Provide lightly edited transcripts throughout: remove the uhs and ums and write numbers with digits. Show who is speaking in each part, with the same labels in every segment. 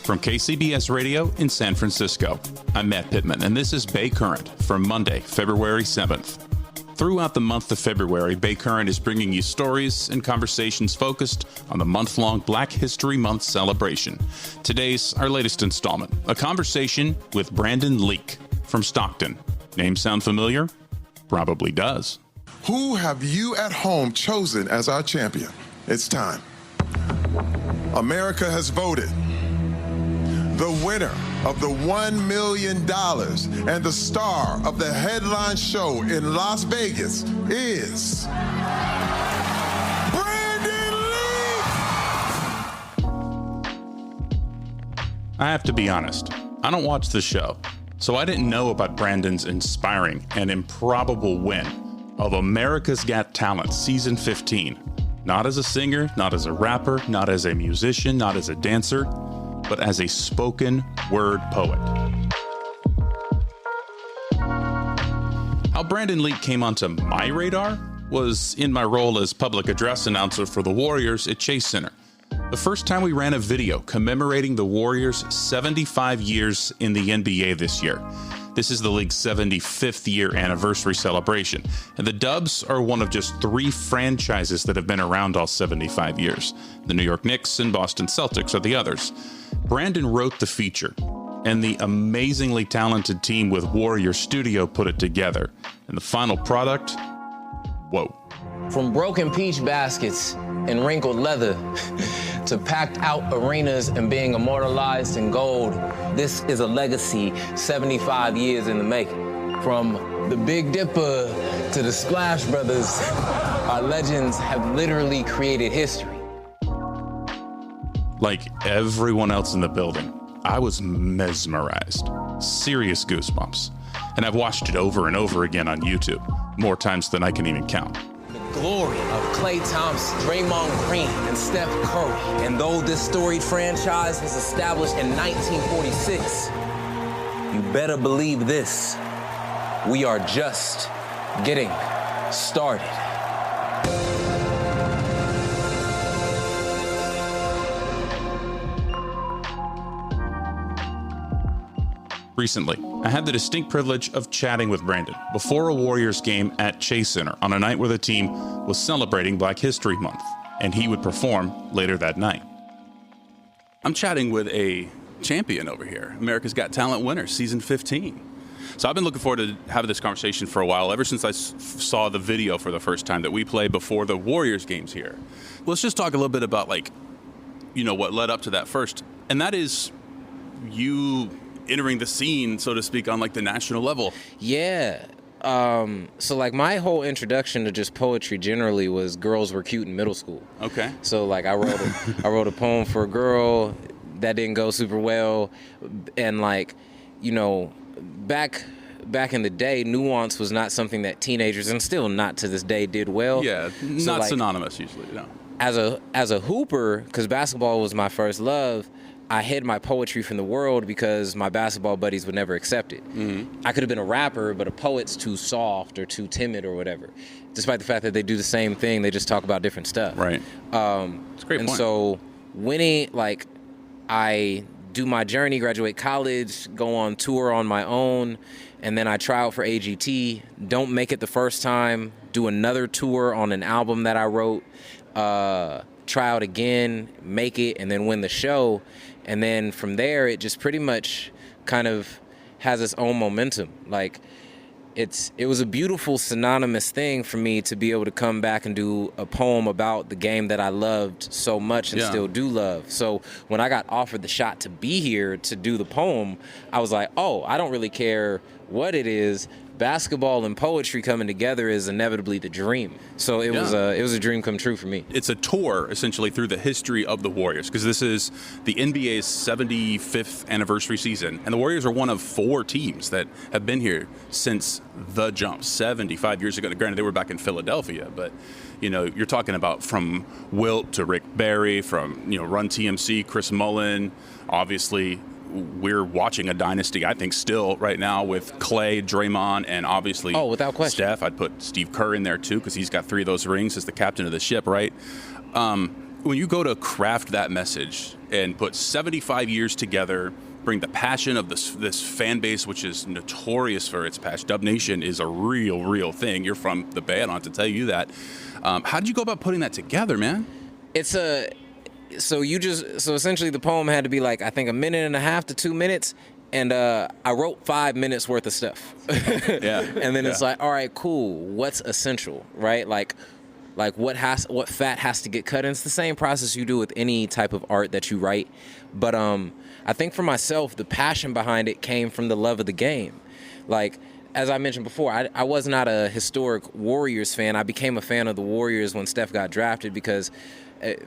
Speaker 1: From KCBS Radio in San Francisco, I'm Matt Pittman, and this is Bay Current for Monday, February 7th. Throughout the month of February, Bay Current is bringing you stories and conversations focused on the month-long Black History Month celebration. Today's our latest installment, a conversation with Brandon Leake from Stockton. Name sound familiar? Probably does.
Speaker 2: Who have you at home chosen as our champion? It's time. America has voted. The winner of the $1 million and the star of the headline show in Las Vegas is Brandon Leake!
Speaker 1: I have to be honest, I don't watch the show, so I didn't know about Brandon's inspiring and improbable win of America's Got Talent Season 15. Not as a singer, not as a rapper, not as a musician, not as a dancer, but as a spoken word poet. How Brandon Leake came onto my radar was in my role as public address announcer for the Warriors at Chase Center. The first time we ran a video commemorating the Warriors' 75 years in the NBA this year. This is the league's 75th year anniversary celebration, and the Dubs are one of just 3 franchises that have been around all 75 years. The New York Knicks and Boston Celtics are the others. Brandon wrote the feature, and the amazingly talented team with Warrior Studio put it together. And the final product, whoa.
Speaker 3: From broken peach baskets and wrinkled leather to packed out arenas and being immortalized in gold, this is a legacy 75 years in the making. From the Big Dipper to the Splash Brothers, our legends have literally created history.
Speaker 1: Like everyone else in the building, I was mesmerized. Serious goosebumps. And I've watched it over and over again on YouTube, more times than I can even count.
Speaker 3: The glory of Klay Thompson, Draymond Green, and Steph Curry. And though this storied franchise was established in 1946, you better believe this. We are just getting started.
Speaker 1: Recently, I had the distinct privilege of chatting with Brandon before a Warriors game at Chase Center on a night where the team was celebrating Black History Month, and he would perform later that night. I'm chatting with a champion over here, America's Got Talent winner, Season 15. So I've been looking forward to having this conversation for a while, ever since I saw the video for the first time that we played before the Warriors games here. Let's just talk a little bit about, what led up to that first, and that is you entering the scene, so to speak, on the national level.
Speaker 3: Yeah. So my whole introduction to just poetry generally was Girls Were Cute in middle school.
Speaker 1: Okay.
Speaker 3: So I wrote a poem for a girl that didn't go super well, and back in the day, nuance was not something that teenagers, and still not to this day, did well.
Speaker 1: Yeah, not synonymous usually. No.
Speaker 3: As a hooper, because basketball was my first love, I hid my poetry from the world because my basketball buddies would never accept it. Mm-hmm. I could have been a rapper, but a poet's too soft or too timid or whatever. Despite the fact that they do the same thing, they just talk about different stuff.
Speaker 1: Right. It's a great point.
Speaker 3: And so winning, I do my journey, graduate college, go on tour on my own, and then I try out for AGT, don't make it the first time, do another tour on an album that I wrote, try out again, make it, and then win the show. And then from there, it just pretty much kind of has its own momentum. It was a beautiful synonymous thing for me to be able to come back and do a poem about the game that I loved so much and still do love. So when I got offered the shot to be here to do the poem, I was like, oh, I don't really care what it is. Basketball and poetry coming together is inevitably the dream. So it was a dream come true for me.
Speaker 1: It's a tour essentially through the history of the Warriors, because this is the NBA's 75th anniversary season, and the Warriors are one of 4 teams that have been here since the jump 75 years ago. Granted, they were back in Philadelphia, but you're talking about from Wilt to Rick Barry, from Run TMC, Chris Mullin, obviously. We're watching a dynasty, I think, still right now with Klay, Draymond, and obviously
Speaker 3: without question,
Speaker 1: Steph. I'd put Steve Kerr in there, too, because he's got 3 of those rings as the captain of the ship, right? When you go to craft that message, and put 75 years together, bring the passion of this fan base, which is notorious for its passion. Dub Nation is a real thing. You're from the Bay, I don't have to tell you that. How did you go about putting that together, man?
Speaker 3: So essentially the poem had to be like, I think 1.5 to 2 minutes. And I wrote 5 minutes worth of stuff.
Speaker 1: Yeah.
Speaker 3: And then it's like, all right, cool. What's essential, right? Like what fat has to get cut. And it's the same process you do with any type of art that you write. But I think for myself, the passion behind it came from the love of the game. Like, as I mentioned before, I was not a historic Warriors fan. I became a fan of the Warriors when Steph got drafted because,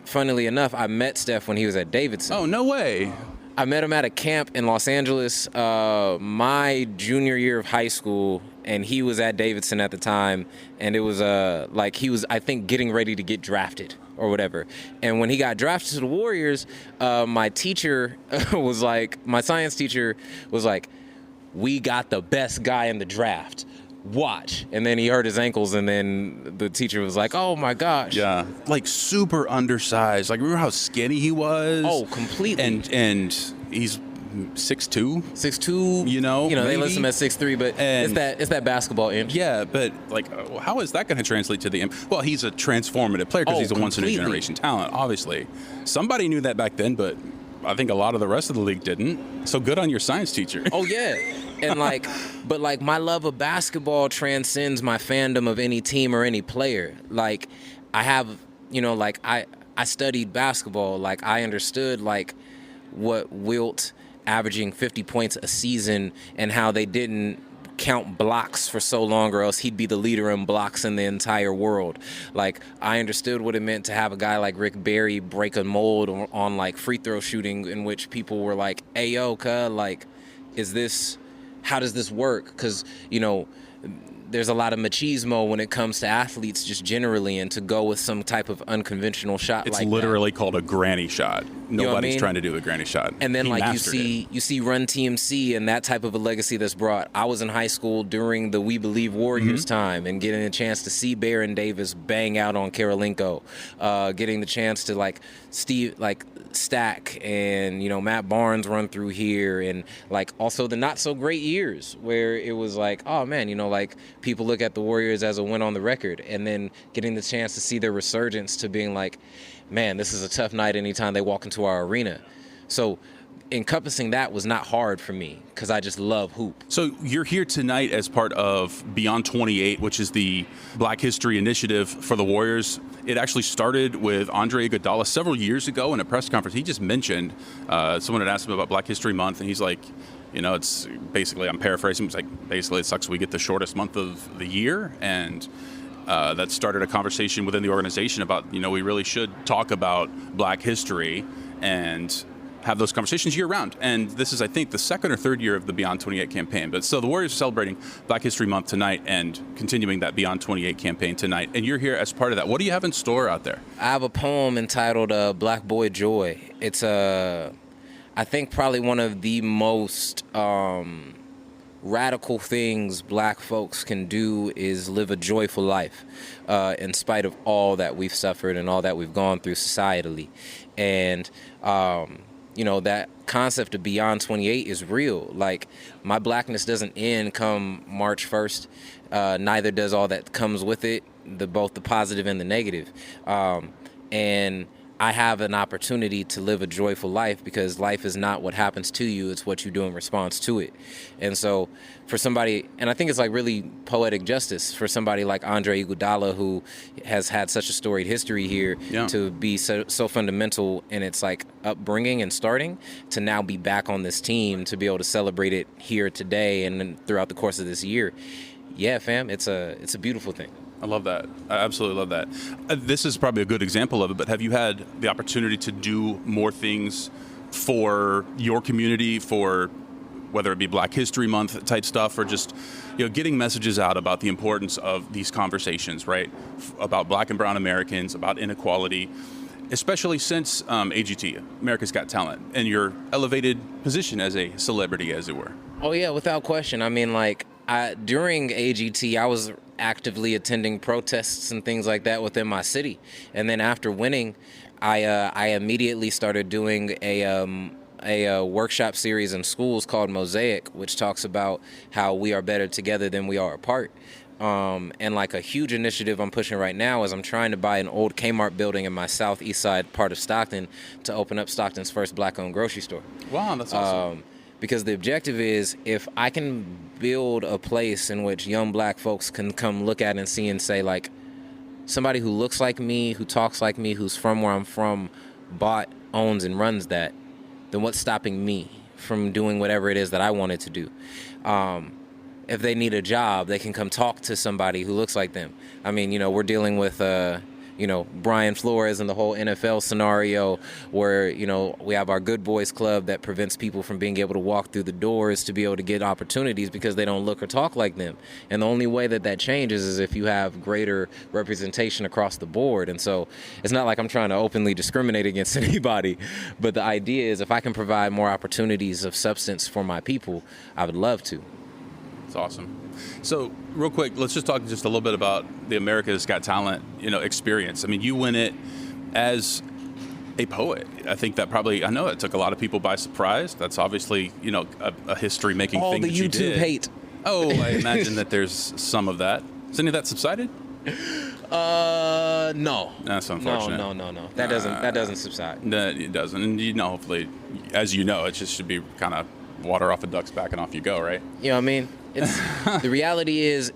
Speaker 3: funnily enough, I met Steph when he was at Davidson.
Speaker 1: Oh, no way.
Speaker 3: I met him at a camp in Los Angeles my junior year of high school, and he was at Davidson at the time, and it was like he was, I think, getting ready to get drafted or whatever. And when he got drafted to the Warriors, my teacher was like, my science teacher was like, we got the best guy in the draft. Watch. And then he hurt his ankles, and then the teacher was like, oh my gosh.
Speaker 1: Yeah. Like super undersized. Like, remember how skinny he was?
Speaker 3: Oh, completely.
Speaker 1: And he's 6'2".
Speaker 3: 6'2".
Speaker 1: You know,
Speaker 3: they list him at 6'3", but it's that basketball inch.
Speaker 1: Yeah, but like, how is that going to translate to the end? Well, he's a transformative player because he's a once-in-a-generation talent, obviously. Somebody knew that back then, but I think a lot of the rest of the league didn't. So good on your science teacher.
Speaker 3: Oh, yeah. And but my love of basketball transcends my fandom of any team or any player. Like, I have, I studied basketball. Like, I understood, what Wilt averaging 50 points a season and how they didn't count blocks for so long, or else he'd be the leader in blocks in the entire world. Like, I understood what it meant to have a guy like Rick Barry break a mold on free throw shooting, in which people were like, hey, yo, how does this work? Because, there's a lot of machismo when it comes to athletes just generally, and to go with some type of unconventional shot
Speaker 1: it's literally called a granny shot. Nobody's trying to do a granny shot.
Speaker 3: And then you see Run TMC and that type of a legacy that's brought. I was in high school during the We Believe Warriors time, and getting a chance to see Baron Davis bang out on Karolinko, getting the chance to Stack and Matt Barnes run through here, and also the not so great years where it was like, oh man, people look at the Warriors as a win on the record, and then getting the chance to see their resurgence to being like, man, this is a tough night anytime they walk into our arena. So encompassing that was not hard for me because I just love hoop.
Speaker 1: So you're here tonight as part of Beyond 28, which is the Black History Initiative for the Warriors. It actually started with Andre Iguodala several years ago in a press conference. He just mentioned, someone had asked him about Black History Month, and he's like, it's basically, I'm paraphrasing, it's like, basically it sucks we get the shortest month of the year, and that started a conversation within the organization about, we really should talk about Black history and have those conversations year-round. And this is, I think, the second or third year of the Beyond 28 campaign. But so the Warriors are celebrating Black History Month tonight and continuing that Beyond 28 campaign tonight. And you're here as part of that. What do you have in store out there?
Speaker 3: I have a poem entitled Black Boy Joy. It's, I think, probably one of the most radical things Black folks can do is live a joyful life in spite of all that we've suffered and all that we've gone through societally. And that concept of Beyond 28 is real. Like, my blackness doesn't end come March 1st. Neither does all that comes with it, both the positive and the negative. And I have an opportunity to live a joyful life because life is not what happens to you, it's what you do in response to it. And so for somebody, and I think it's really poetic justice for somebody like Andre Iguodala, who has had such a storied history here, to be so fundamental in its upbringing and starting, to now be back on this team, to be able to celebrate it here today and then throughout the course of this year. Yeah, fam, it's a beautiful thing.
Speaker 1: I love that. I absolutely love that. This is probably a good example of it, but have you had the opportunity to do more things for your community, for whether it be Black History Month type stuff, or just getting messages out about the importance of these conversations, right? About Black and Brown Americans, about inequality, especially since AGT, America's Got Talent, and your elevated position as a celebrity, as it were?
Speaker 3: Oh, yeah, without question. I mean, during AGT, I was actively attending protests and things like that within my city. And then after winning, I immediately started doing a workshop series in schools called Mosaic, which talks about how we are better together than we are apart. And like a huge initiative I'm pushing right now is I'm trying to buy an old Kmart building in my southeast side part of Stockton to open up Stockton's first black-owned grocery store.
Speaker 1: Wow, that's awesome.
Speaker 3: Because the objective is, if I can build a place in which young black folks can come look at and see and say, like, somebody who looks like me, who talks like me, who's from where I'm from, bought, owns, and runs that, then what's stopping me from doing whatever it is that I wanted to do? If they need a job, they can come talk to somebody who looks like them. I mean, we're dealing with, Brian Flores and the whole NFL scenario where, we have our Good Boys Club that prevents people from being able to walk through the doors to be able to get opportunities because they don't look or talk like them. And the only way that changes is if you have greater representation across the board. And so it's not like I'm trying to openly discriminate against anybody, but the idea is if I can provide more opportunities of substance for my people, I would love to.
Speaker 1: It's awesome. So real quick, let's just talk just a little bit about the America's Got Talent, experience. I mean, you win it as a poet. I think that I know it took a lot of people by surprise. That's obviously, a history-making thing that you did.
Speaker 3: All the YouTube hate.
Speaker 1: Oh, I imagine that there's some of that. Has any of that subsided?
Speaker 3: No.
Speaker 1: That's unfortunate.
Speaker 3: No. That doesn't subside.
Speaker 1: No, it doesn't. And, hopefully, as you know, it just should be kind of water off a duck's back and off you go, right?
Speaker 3: You know what I mean? It's the reality is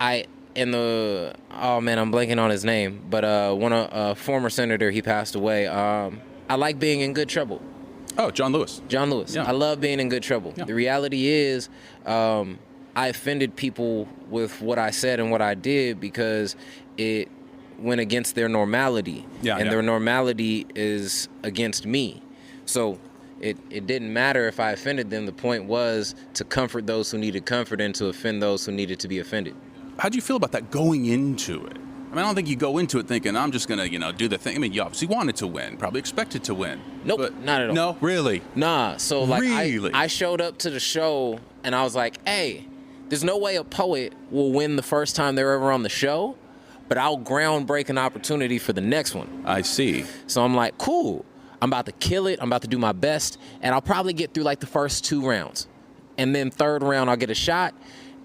Speaker 3: I'm blanking on his name, but a former senator, he passed away. I like being in good trouble.
Speaker 1: Oh, John Lewis.
Speaker 3: John Lewis. Yeah. I love being in good trouble. Yeah. The reality is, I offended people with what I said and what I did because it went against their normality. Their normality is against me. So it didn't matter if I offended them. The point was to comfort those who needed comfort and to offend those who needed to be offended.
Speaker 1: How'd you feel about that going into it? I mean, I don't think you go into it thinking, I'm just going to, do the thing. I mean, you obviously wanted to win, probably expected to win.
Speaker 3: Nope,
Speaker 1: but
Speaker 3: not at all.
Speaker 1: No, really?
Speaker 3: Nah, so like
Speaker 1: really?
Speaker 3: I showed up to the show and I was like, hey, there's no way a poet will win the first time they're ever on the show, but I'll groundbreak an opportunity for the next one.
Speaker 1: I see.
Speaker 3: So I'm like, cool. I'm about to kill it. I'm about to do my best. And I'll probably get through like the first 2 rounds. And then third round, I'll get a shot.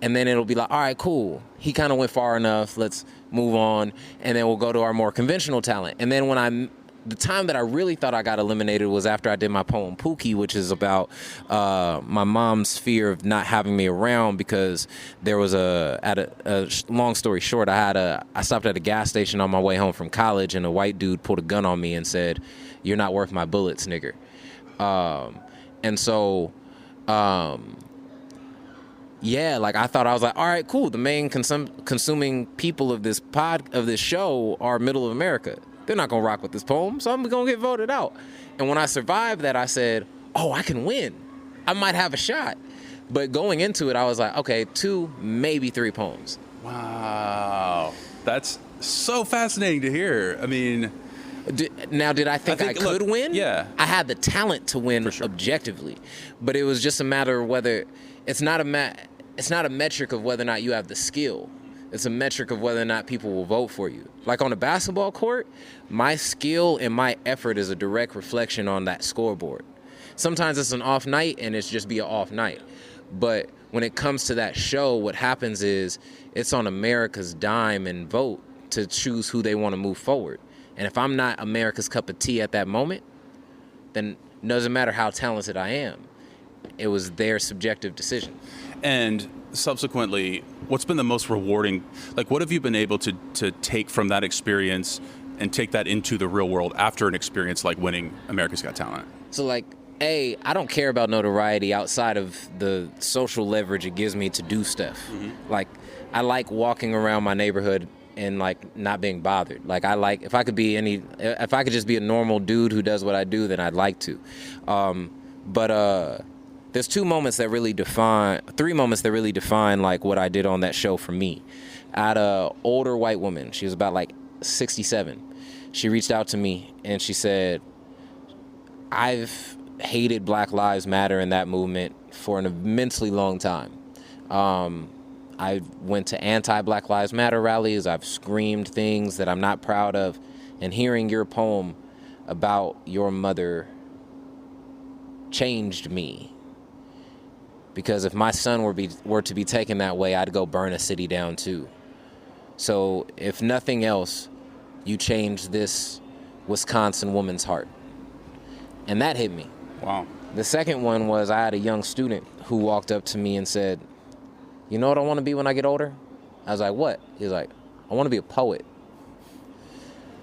Speaker 3: And then it'll be like, all right, cool. He kind of went far enough. Let's move on. And then we'll go to our more conventional talent. And then the time that I really thought I got eliminated was after I did my poem Pookie, which is about my mom's fear of not having me around because there was long story short, I stopped at a gas station on my way home from college and a white dude pulled a gun on me and said, "You're not worth my bullets, nigger." And so, like I thought I was like, all right, cool. The main consuming people of this show are middle of America. They're not gonna rock with this poem, so I'm gonna get voted out. And when I survived that, I said, oh, I can win. I might have a shot. But going into it, I was like, okay, 2, maybe 3 poems.
Speaker 1: Wow, that's so fascinating to hear. I mean,
Speaker 3: did I think I could win?
Speaker 1: Yeah.
Speaker 3: I had the talent to win objectively, but it was just a matter of whether it's not a metric of whether or not you have the skill. It's a metric of whether or not people will vote for you. Like on a basketball court, my skill and my effort is a direct reflection on that scoreboard. Sometimes it's an off night and it's just be an off night. But when it comes to that show, what happens is it's on America's dime and vote to choose who they want to move forward. And if I'm not America's cup of tea at that moment, then it doesn't matter how talented I am. It was their subjective decision.
Speaker 1: And subsequently, what's been the most rewarding? Like, what have you been able to take from that experience and take that into the real world after an experience like winning America's Got Talent?
Speaker 3: So, like, I don't care about notoriety outside of the social leverage it gives me to do stuff. Mm-hmm. Like, I like walking around my neighborhood and like not being bothered. Like if I could just be a normal dude who does what I do, then I'd like to. But there's 3 moments that really define like what I did on that show for me. I had a older white woman. She was about like 67. She reached out to me and she said, I've hated Black Lives Matter and that movement for an immensely long time. I went to anti-Black Lives Matter rallies. I've screamed things that I'm not proud of. And hearing your poem about your mother changed me. Because if my son were to be taken that way, I'd go burn a city down too. So if nothing else, you changed this Wisconsin woman's heart. And that hit me.
Speaker 1: Wow.
Speaker 3: The second one was I had a young student who walked up to me and said, you know what I want to be when I get older? I was like, what? He was like, I want to be a poet.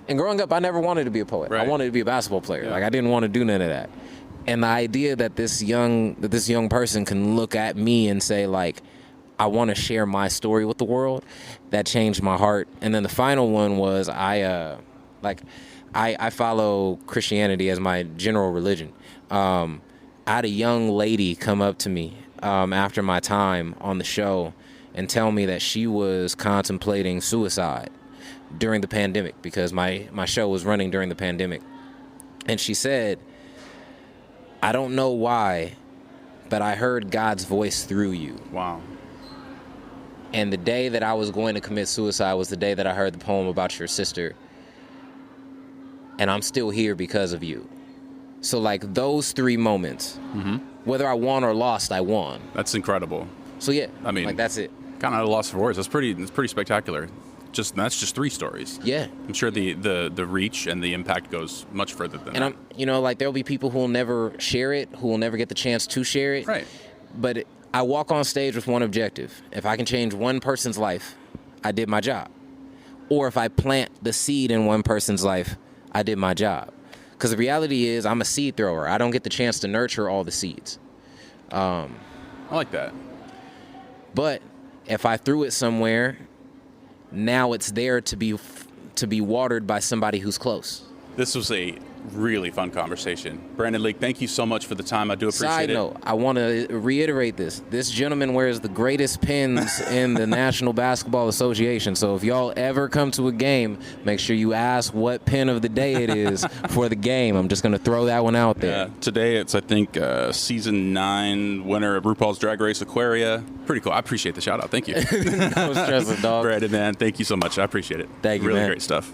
Speaker 3: And growing up, I never wanted to be a poet.
Speaker 1: Right.
Speaker 3: I wanted to be a basketball player. Like, I didn't want to do none of that. And the idea that this young person can look at me and say, like, I want to share my story with the world, that changed my heart. And then the final one was I follow Christianity as my general religion. I had a young lady come up to me after my time on the show and tell me that she was contemplating suicide during the pandemic because my show was running during the pandemic. And she said, I don't know why, but I heard God's voice through you.
Speaker 1: Wow.
Speaker 3: And the day that I was going to commit suicide was the day that I heard the poem about your sister. And I'm still here because of you. So, like, those three moments, whether I won or lost, I won.
Speaker 1: That's incredible.
Speaker 3: So, yeah,
Speaker 1: I mean,
Speaker 3: like, that's it.
Speaker 1: Kind of at a loss for words. That's pretty spectacular. That's just 3 stories.
Speaker 3: Yeah.
Speaker 1: I'm sure the reach and the impact goes much further than that.
Speaker 3: And like, there'll be people who will never share it, who will never get the chance to share it.
Speaker 1: Right.
Speaker 3: But I walk on stage with one objective. If I can change one person's life, I did my job. Or if I plant the seed in one person's life, I did my job. Because the reality is I'm a seed thrower. I don't get the chance to nurture all the seeds.
Speaker 1: I like that.
Speaker 3: But if I threw it somewhere, now it's there to be watered by somebody who's close.
Speaker 1: This was a really fun conversation. Brandon Leake, thank you so much for the time. I do appreciate
Speaker 3: Side
Speaker 1: it.
Speaker 3: note, I want to reiterate this. This gentleman wears the greatest pins in the National Basketball Association. So if y'all ever come to a game, make sure you ask what pin of the day it is for the game. I'm just going to throw that one out there.
Speaker 1: Yeah, today it's, I think, season 9 winner of RuPaul's Drag Race Aquaria. Pretty cool. I appreciate the shout out. Thank you.
Speaker 3: No stress, dog.
Speaker 1: Brandon, man, thank you so much. I appreciate it.
Speaker 3: Thank you,
Speaker 1: really
Speaker 3: man.
Speaker 1: Great stuff.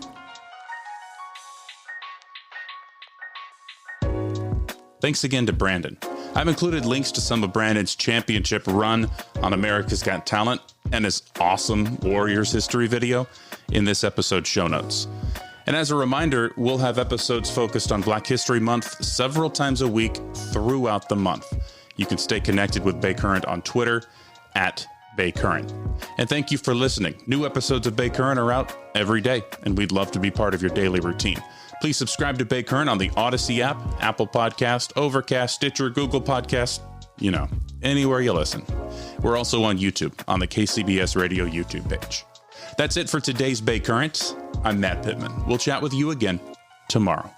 Speaker 1: Thanks again to Brandon. I've included links to some of Brandon's championship run on America's Got Talent and his awesome Warriors history video in this episode's show notes. And as a reminder, we'll have episodes focused on Black History Month several times a week throughout the month. You can stay connected with Bay Current on Twitter @BayCurrent. And thank you for listening. New episodes of Bay Current are out every day, and we'd love to be part of your daily routine. Please subscribe to Bay Current on the Odyssey app, Apple Podcast, Overcast, Stitcher, Google Podcast, anywhere you listen. We're also on YouTube on the KCBS Radio YouTube page. That's it for today's Bay Current. I'm Matt Pittman. We'll chat with you again tomorrow.